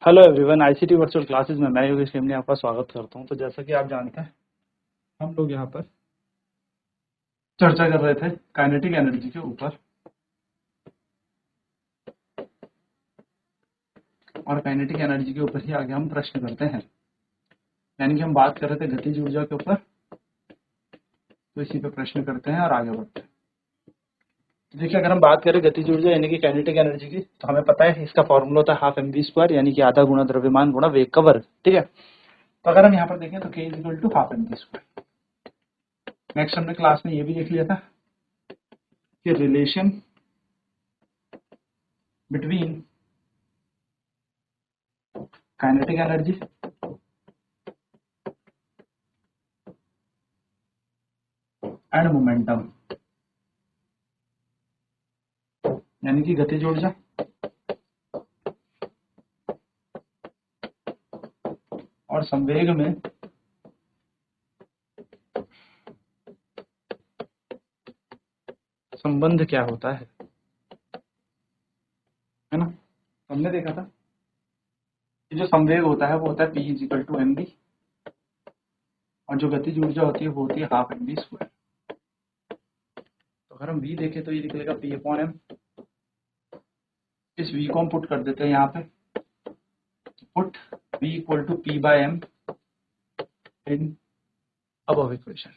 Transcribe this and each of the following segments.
Hello everyone, ICT virtual classes में मैं योगेश खेमनी आपका स्वागत करता हूं। तो जैसा कि आप जानते हैं, हम लोग यहाँ पर चर्चा कर रहे थे काइनेटिक एनर्जी के ऊपर, और काइनेटिक एनर्जी के ऊपर ही आगे हम प्रश्न करते हैं। यानी कि हम बात कर रहे थे गतिज ऊर्जा के ऊपर, तो इसी पे प्रश्न करते हैं और आगे बढ़ते हैं। तो देखिए, अगर हम बात करें गतिज ऊर्जा यानी कि काइनेटिक एनर्जी की, तो हमें पता है इसका फॉर्मूला होता है हाफ mv², यानी कि आधा गुणा द्रव्यमान गुणा वेग का वर्ग। ठीक है, तो अगर हम यहाँ पर देखें तो k equal to half mv²। Next हमने क्लास में ये भी देख लिया था कि relation between kinetic energy and momentum, यानी कि गतिज ऊर्जा और संवेग में संबंध क्या होता है ना। हमने देखा था कि जो संवेग होता है वो होता है P इक्वल टू mv, और जो गतिज ऊर्जा होती है वो होती है हाफ mv²। तो अगर हम v देखें तो ये निकलेगा P अपॉन m। इस v को हम पुट कर देते हैं यहाँ पे, put v equal to P by m in above equation,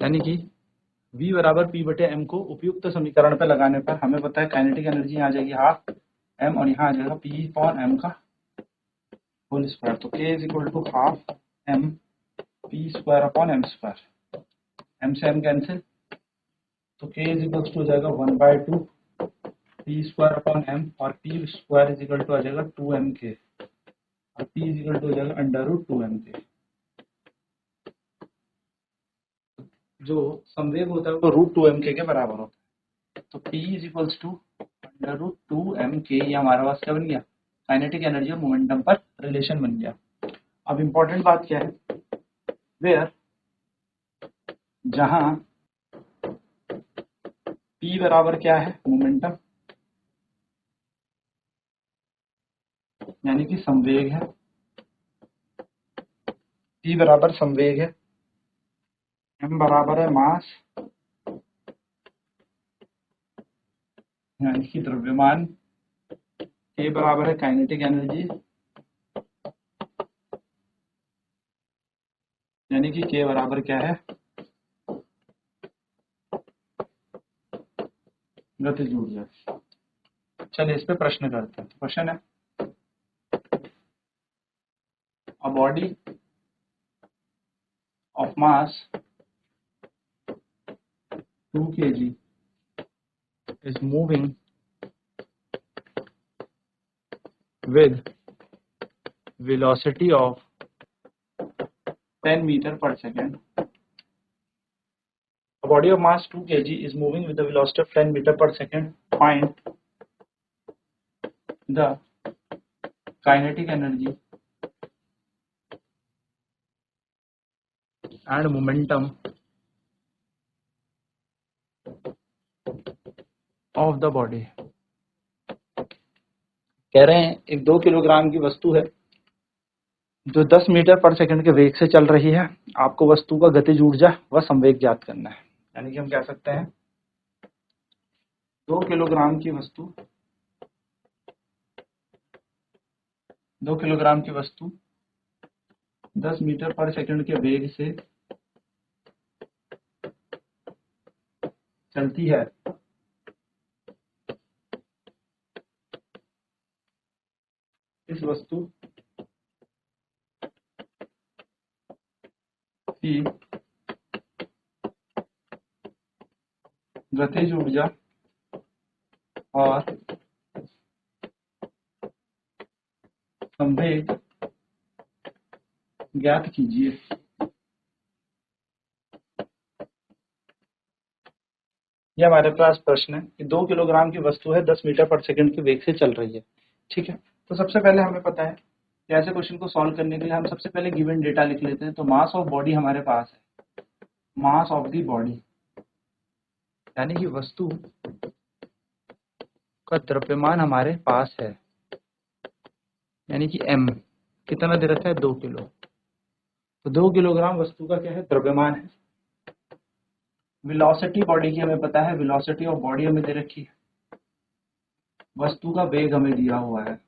यानी कि v बराबर P बटे m को उपयुक्त समीकरण पे लगाने पर हमें पता है काइनेटिक एनर्जी यहाँ आ जाएगी हाफ m, और यहाँ आ जाएगा P अपॉन m का होल स्क्वायर। तो k is equal to half m p² upon m²। m से m कैंसिल, तो k इज इक्वल टू हो जाएगा 1/2 p² अपॉन m, और p² इज इक्वल टू आ जाएगा 2mk, और p इज इक्वल टू हो जाएगा √2mk। जो संवेग होता है वो √2mk के बराबर होता है। तो p is equal to √2mk, ये हमारे पास क्या बन गया, काइनेटिक एनर्जी और मोमेंटम पर रिलेशन बन गया। अब इंपॉर्टेंट बात क्या है, वेयर जहां p बराबर क्या है, मोमेंटम, यानी कि संवेग है, p बराबर संवेग है, m बराबर है मास यानी कि द्रव्यमान, k बराबर है काइनेटिक एनर्जी यानी कि k बराबर क्या है, गतिज ऊर्जा। चलिए इस पे प्रश्न करते हैं। तो क्वेश्चन है, a body of mass 2 kg is moving with velocity of 10 meter per second. A body of mass 2 kg is moving with the velocity of 10 meter per second. Find the kinetic energy and momentum of the body. कह रहे हैं एक 2 kilogram की वस्तु है जो 10 metre per second के वेग से चल रही है। आपको वस्तु का गतिज ऊर्जा व संवेग ज्ञात करना है। यानी कि हम कह सकते हैं 2 किलोग्राम की वस्तु 10 मीटर पर सेकंड के वेग से चलती है। इस वस्तु की गतिज ऊर्जा और संवेग ज्ञात कीजिए। यह हमारे पास प्रश्न है कि 2 किलोग्राम की वस्तु है 10 मीटर पर सेकंड के वेग से चल रही है। ठीक है, तो सबसे पहले हमें पता है कि ऐसे क्वेश्चन को सॉल्व करने के लिए हम सबसे पहले गिवन डेटा लिख लेते हैं। तो मास ऑफ बॉडी हमारे पास है, मास ऑफ दी बॉडी यानी कि वस्तु का द्रव्यमान हमारे पास है, यानी कि m कितना दे रखा है 2 किलो, तो 2 किलोग्राम वस्तु का क्या है द्रव्यमान है। वेलोसिटी बॉडी की हमें पता है, वेलोसिटी ऑफ बॉडी हमें दे रखी है, वस्तु का वेग हमें दिया हुआ है,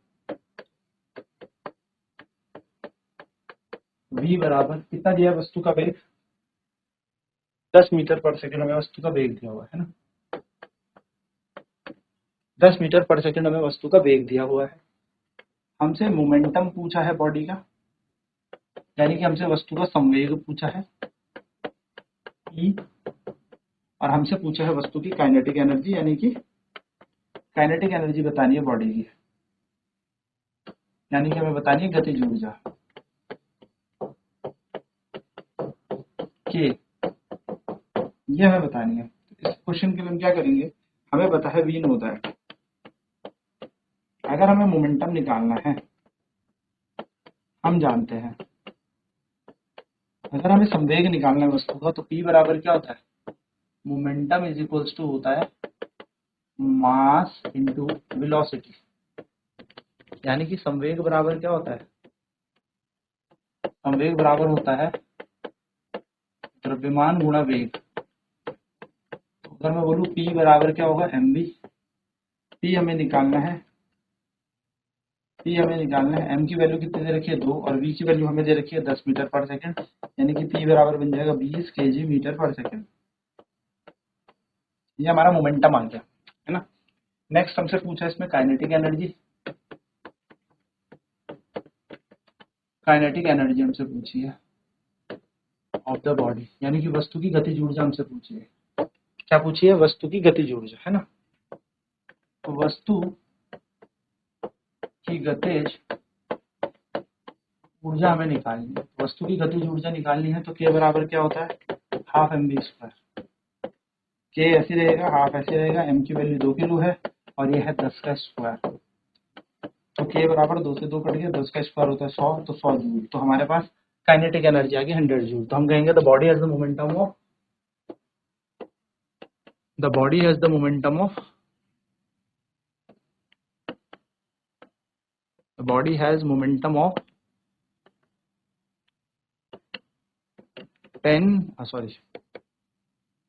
v बराबर कितना दिया है वस्तु का वेग 10 मीटर पर सेकंड हमें वस्तु का वेग दिया हुआ है ना, 10 मीटर पर सेकंड हमें वस्तु का वेग दिया हुआ है। हमसे मोमेंटम पूछा है बॉडी का, यानी कि हमसे वस्तु का संवेग पूछा है E, और हमसे पूछा है वस्तु की काइनेटिक एनर्जी, यानी कि काइनेटिक एनर्जी बतानी है बॉडी की, यानी कि हमें बतानी है गतिज ऊर्जा के, ये हमें बतानी है। इस क्वेश्चन के लिए हम क्या करेंगे, हमें पता है v नो दैट, अगर हमें मोमेंटम निकालना है हम जानते हैं, अगर हमें संवेग निकालना है वस्तु का, तो p बराबर क्या होता है, मोमेंटम इज इक्वल्स टू होता है मास इंटू वेलोसिटी, यानी कि संवेग बराबर क्या होता है, संवेग बराबर होता है द्रव्यमान गुणा वेग। तो अगर मैं बोलूं p बराबर क्या होगा mv, p हमें निकालना है, p हमें निकालना है, m की वैल्यू कितनी दे रखी है 2, और v की वैल्यू हमें दे रखी है 10 मीटर पर सेकंड, यानी कि p बराबर बन जाएगा 20 केजी मीटर पर सेकंड। ये हमारा मोमेंटम आ गया है ना। नेक्स्ट हमसे पूछा इसमें काइनेटिक एनर्जी, काइनेटिक एनर्जी हमसे पूछी है ऑफ द बॉडी, यानी कि वस्तु की गतिज ऊर्जा हमसे पूछी है, क्या पूछी है, वस्तु की गतिज ऊर्जा है ना। तो वस्तु की गतिज ऊर्जा हमें निकालनी है, वस्तु की गतिज ऊर्जा निकालनी है, तो k बराबर क्या होता है हाफ mv स्क्वायर, k ऐसे रहेगा हाफ ऐसे रहेगा, m की वैल्यू 2 किलो है और ये है 10 का स्क्वायर, तो k बराबर 2 से 2 कट गया, 10 का स्क्वायर होता है 100, तो 100 जूल, तो हमारे पास काइनेटिक एनर्जी आ गई 100 जूल। तो हम कहेंगे the body has the momentum of, the body has the momentum of, the body has momentum of 10 sorry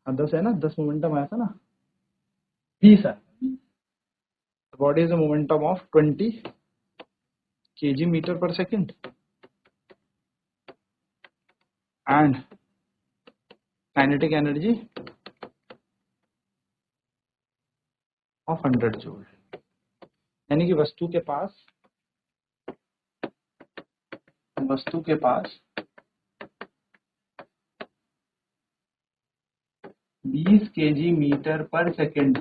10 है ना, 10 मोमेंटम आया था ना, 20 है, the body has the momentum of 20 kg meter per second and kinetic energy of 100 joule, यानी कि वस्तु के पास 20 केजी मीटर पर सेकंड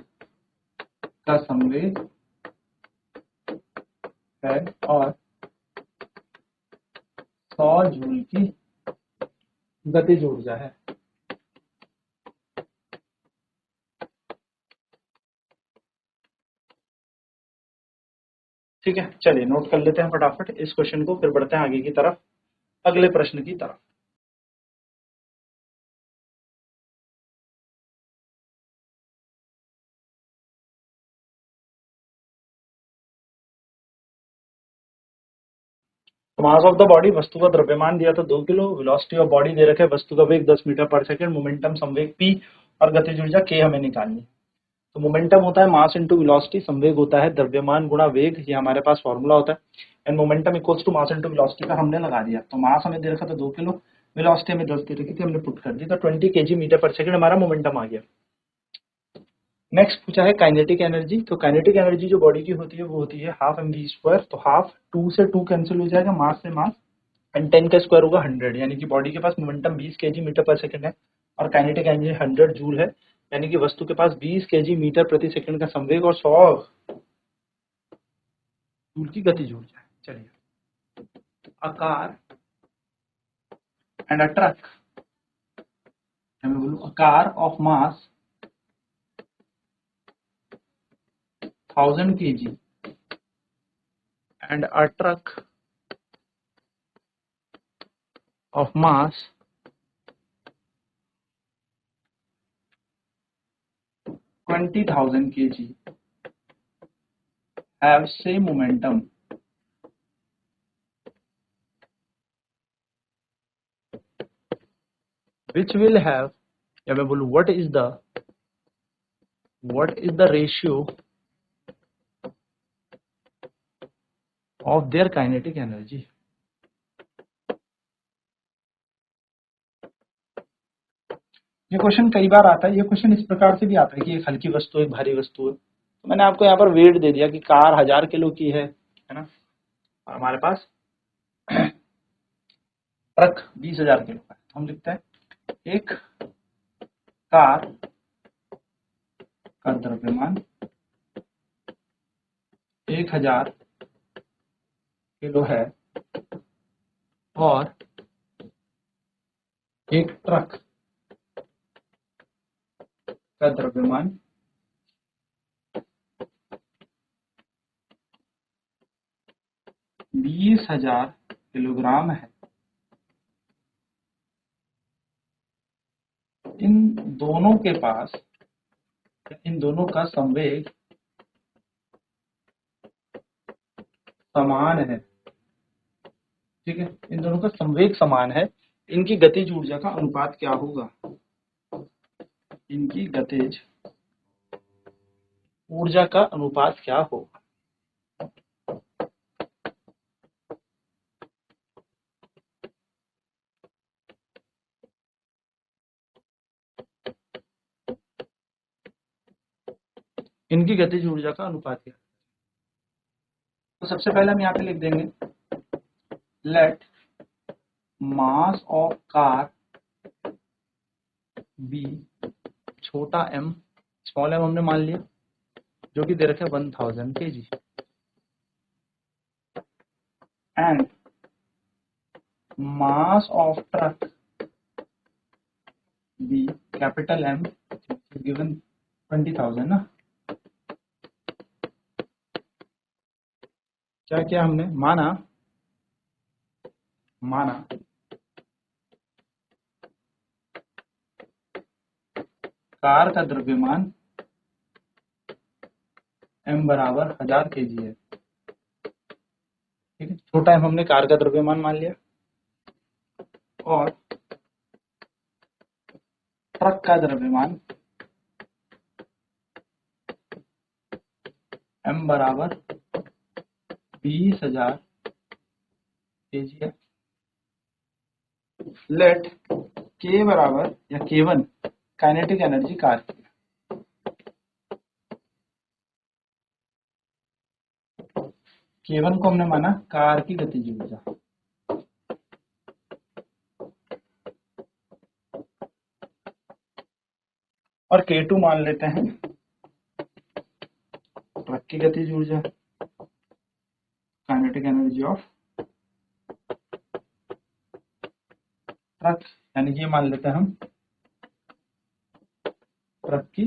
का संवेग है और 100 जूल की गतिज ऊर्जा है। ठीक है, चलिए नोट कर लेते हैं फटाफट इस क्वेश्चन को, फिर बढ़ते हैं आगे की तरफ, अगले प्रश्न की तरफ। मास ऑफ द बॉडी, वस्तु का द्रव्यमान दिया था 2 किलो, वेलोसिटी ऑफ बॉडी दे रखे वस्तु का वेग 10 मीटर पर सेकंड, मोमेंटम संवेग p और गतिज ऊर्जा k हमें निकालनी है। तो मोमेंटम होता है मास इंटू वेलोसिटी, संवेग होता है द्रव्यमान गुणा वेग, ये हमारे पास फॉर्मूला होता है, and momentum equals to mass into velocity का हमने लगा दिया। तो मास हमें दे रखा था 2 किलो, वेलोसिटी हमें 10 दे रखी थी, हमने पुट कर दी, तो 20 केजी मीटर पर सेकंड हमारा मोमेंटम आ गया। नेक्स्ट पूछा है काइनेटिक एनर्जी, तो काइनेटिक एनर्जी जो बॉडी की होती है वो होती है हाफ mv स्क्वायर, तो हाफ 2 से 2 कैंसिल हो जाएगा, मास से मास, एंड 10 का स्क्वायर होगा 100, यानी कि बॉडी के पास momentum 20 kg meter per second है और काइनेटिक एनर्जी 100 जूल है, यानी कि वस्तु के पास 20 केजी मीटर प्रति सेकंड का संवेग और 100 जूल की गतिज ऊर्जा है। चलिए, a car and a truck, मैं बोलूं a car of mass 1000 kg and a truck of mass 20,000 kg have same momentum which will have, या मैं बोलूं what is the ratio of their kinetic energy। ये क्वेश्चन कई बार आता है। ये क्वेश्चन इस प्रकार से भी आता है कि एक हल्की वस्तु एक भारी वस्तु है, तो मैंने आपको यहाँ पर वेट दे दिया कि कार 1000 किलो की है ना, और हमारे पास ट्रक 20,000 किलो का है। तो हम लिखते हैं एक कार का द्रव्यमान 1000 किलो है और एक ट्रक का द्रव्यमान 20,000 किलोग्राम है। इन दोनों के पास, इन दोनों का संवेग समान है। ठीक है, इन दोनों का संवेग समान है। इनकी गतिज ऊर्जा का अनुपात क्या होगा? इनकी गतिज ऊर्जा का अनुपात क्या होगा? इनकी गतिज ऊर्जा का अनुपात क्या? तो सबसे पहले हम यहाँ पे लिख देंगे let mass of car be छोटा m, स्मॉल m हमने मान लिया, जो कि दे रखा है 1000 kg, and mass of truck be capital M given 20,000 ना। क्या किया हमने? माना कार का द्रव्यमान m बराबर 1000 kg है। ठीक है, छोटा m हमने कार का द्रव्यमान मान लिया, और ट्रक का द्रव्यमान m बराबर 20,000 kg है। लेट k बराबर या k1 काइनेटिक एनर्जी कार की, k1 को हमने माना कार की गतिज ऊर्जा, और k2 मान लेते हैं ट्रक की गतिज ऊर्जा, काइनेटिक एनर्जी ऑफ ट्रक, यानी कि ये मान लेते हैं हम ट्रक की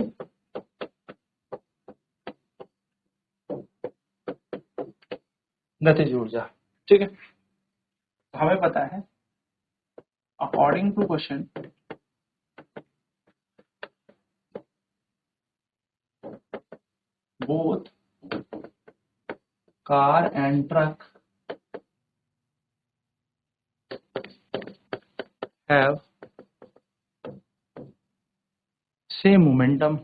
गतिज ऊर्जा। ठीक है, तो हमें पता है according to question both car and truck have same momentum,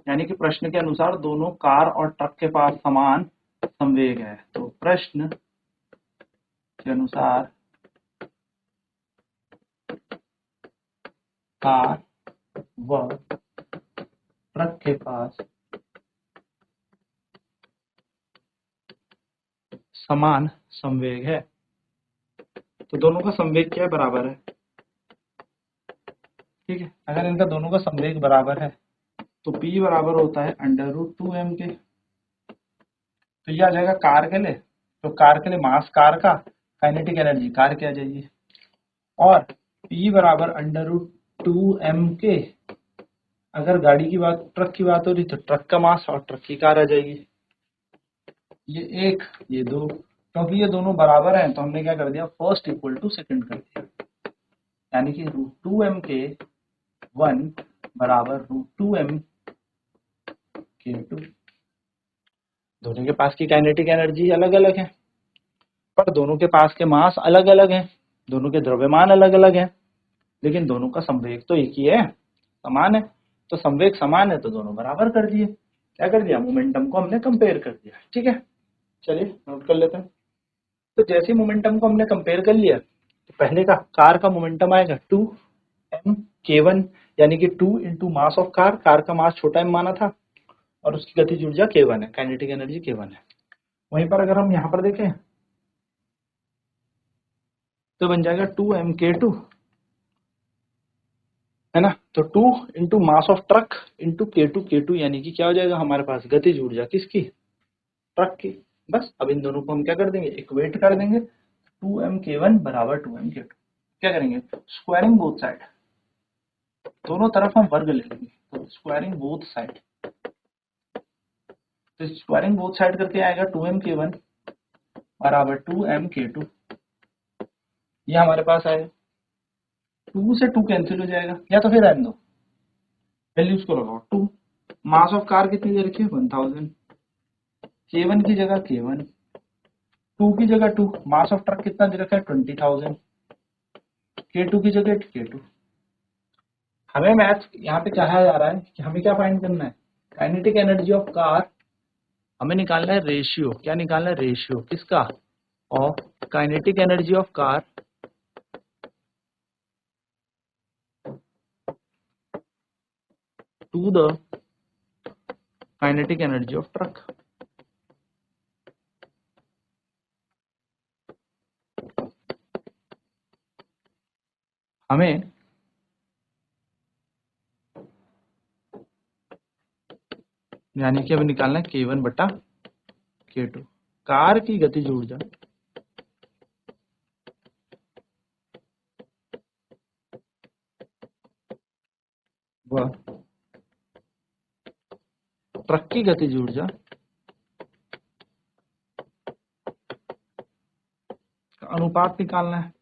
यानी कि प्रश्न के अनुसार दोनों कार और ट्रक के पास समान संवेग है। तो प्रश्न के अनुसार कार व ट्रक के पास समान संवेग है। तो दोनों का संवेग क्या है? बराबर है। ठीक है, अगर इनका दोनों का संवेग बराबर है तो P बराबर होता है √2m के। तो ये आ जाएगा कार के लिए, तो कार के लिए मास कार का, काइनेटिक एनर्जी कार की आ जाएगी, और P बराबर √2m के। अगर गाड़ी की बात, ट्रक की बात हो रही तो ट्रक का मास और ट्रक की कार आ जाएगी। ये एक, ये दो, क्योंकि ये दोनों बराबर हैं तो हमने क्या कर दिया? फर्स्ट इक्वल टू सेकंड कर दिया, यानी कि √2m के 1 बराबर √2m के 2। दोनों के पास की काइनेटिक एनर्जी अलग अलग है, पर दोनों के पास के मास अलग अलग हैं, दोनों के द्रव्यमान अलग अलग हैं, लेकिन दोनों का संवेग तो एक ही है, समान है। तो संवेग समान है तो दोनों बराबर कर दिए। क्या कर दिया, मोमेंटम को हमने कंपेयर कर दिया। ठीक है, चलिए नोट कर लेते हैं। तो जैसे मोमेंटम को हमने कंपेयर कर लिया, तो पहले का कार का मोमेंटम आएगा 2m k1, यानी कि 2 into mass of car, car का मास छोटा m माना था और उसकी गतिज ऊर्जा k1 है, काइनेटिक एनर्जी k1 है। वहीं पर अगर हम यहाँ पर देखें तो बन जाएगा 2m k2, है ना। तो 2 into mass of truck into k2, यानी कि क्या हो जाएगा हमारे पास गतिज ऊर्जा किसकी, ट्रक की। बस अब इन दोनों को हम क्या कर देंगे, इक्वेट कर देंगे। 2m k1 बराबर 2m k2, क्या करेंगे, स्क्वायरिंग बोथ साइड, दोनों तरफ हम वर्ग ले लेंगे, तो स्क्वायरिंग बोथ साइड, तो स्क्वायरिंग बोथ साइड करके आएगा 2m k1 बराबर 2m k2। ये हमारे पास आएगा, 2 से 2 कैंसिल हो जाएगा, या तो फिर रहने दो, वैल्यूज को लगाओ। 2 मास ऑफ कार कितनी दे रखी है 1000, k1 की जगह k1, 2 की जगह 2, मास ऑफ ट्रक कितना दे रखा है 20000, k2 की जगह k2। हमें मैथ यहाँ पे कहा जा रहा है कि हमें क्या फाइंड करना है, काइनेटिक एनर्जी ऑफ कार, हमें निकालना है रेशियो। क्या निकालना है, रेशियो किसका, of kinetic energy of car to the kinetic energy of truck. हमें यानी कि हमें निकालना है k1 बटा k2, कार की गतिज ऊर्जा व ट्रक की गतिज ऊर्जा का अनुपात निकालना है,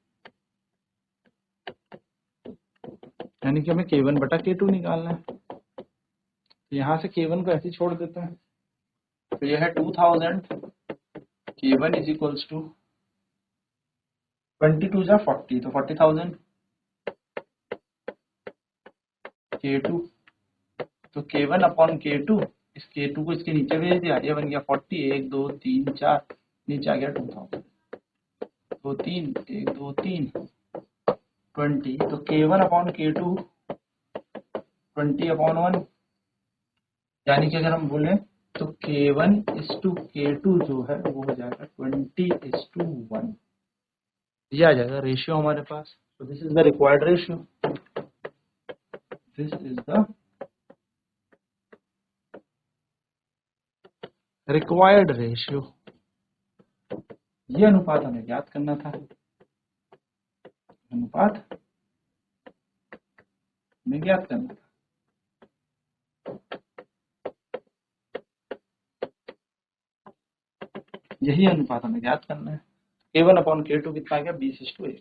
यानी कि हमें k1 बटा k2 निकालना है। तो यहाँ से k1 को ऐसे ही छोड़ देते हैं, तो यह है 2000, k1 इज इक्वल्स टू 22 जा 40, तो 40,000, k2, तो k1 अपॉन k2, इस k2 को इसके नीचे भेज दिया, ये बन गया 40, 1 2 3 4, नीचे आ गया 2000, 2 3 1 2 3 20, तो k1 अपॉन k2 20 अपॉन 1, यानी कि अगर हम बोले तो k1 इस टू k2 जो है वो हो जाएगा 20:1, ये आ जाएगा रेशियो हमारे पास। तो this is the required ratio, this is the required ratio, ये अनुपात हमें ज्ञात करना था, अनुपात हमें ज्ञात करना था। यही अनुपात हमें ज्ञात करना है। k1 अपॉन k2 कितना आ गया 20:1।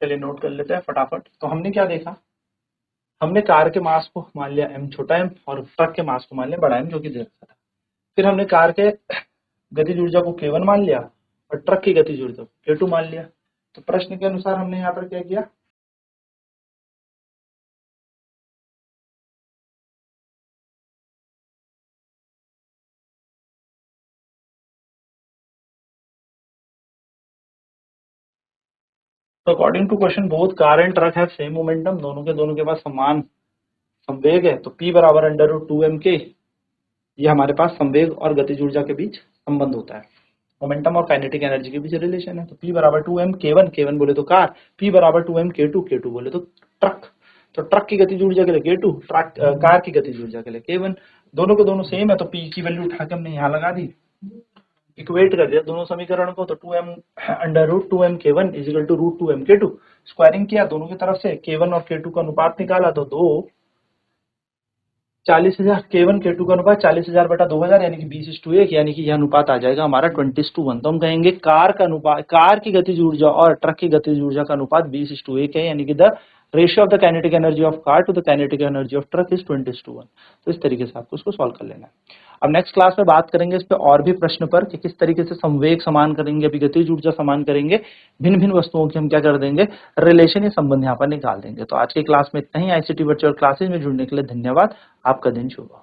चलिए नोट कर लेते हैं फटाफट। तो हमने क्या देखा, हमने कार के मास को मान लिया m छोटा m और ट्रक के मास को मान लिया बड़ा m जो कि दे रखा था। फिर हमने कार के गतिज ऊर्जा को k1 मान लिया और ट्रक की गतिज ऊर्जा को k2 मान लिया। तो प्रश्न के अनुसार हमने यहाँ पर क्या किया, तो according to question both car and truck have same momentum, दोनों के पास समान संवेग है, तो P बराबर √2mk, ये हमारे पास संवेग और गतिज ऊर्जा के बीच संबंध होता है, मोमेंटम और काइनेटिक एनर्जी के बीच रिलेशन है। तो P बराबर 2m k1 बोले तो कार, P बराबर 2m k2 बोले तो ट्रक। तो ट्रक की गतिज ऊर्जा के लिए k2, कार की गतिज ऊर्जा के लिए k1, दोनों के दोनों सेम है, तो P की वैल्यू उठा के हमने यहाँ लगा दी, इक्वेट कर दिया दोनों समीकरण को। तो 2m√2mk1 is equal to √2mk2, squaring किया दोनों की तरफ से, k1 और k2 का अनुपात निकाला, तो 40,000, k1 k2 का अनुपात 40,000 बटा 2000, यानी कि 20:1, यानी कि यह अनुपात आ जाएगा हमारा 20:1। तो हम कहेंगे कार का अनुपात, कार की गतिज ऊर्जा और ट्रक की गतिज ऊर्जा का अनुपात 20:1 है, यानी कि the ratio of the kinetic energy of car to the kinetic energy of truck is 20:1। तो इस तरीके से आपको उसको सॉल्व कर लेना है। अब नेक्स्ट क्लास में बात करेंगे इस पे और भी प्रश्न पर कि किस तरीके से संवेग समान करेंगे, अभी गतिज ऊर्जा समान करेंगे, भिन्न भिन्न वस्तुओं की हम क्या कर देंगे, रिलेशन या संबंध यहाँ पर निकाल देंगे। तो आज की क्लास में इतना ही। आईसीटी वर्चुअल क्लासेज में जुड़ने के लिए धन्यवाद। आपका दिन शुभ हो।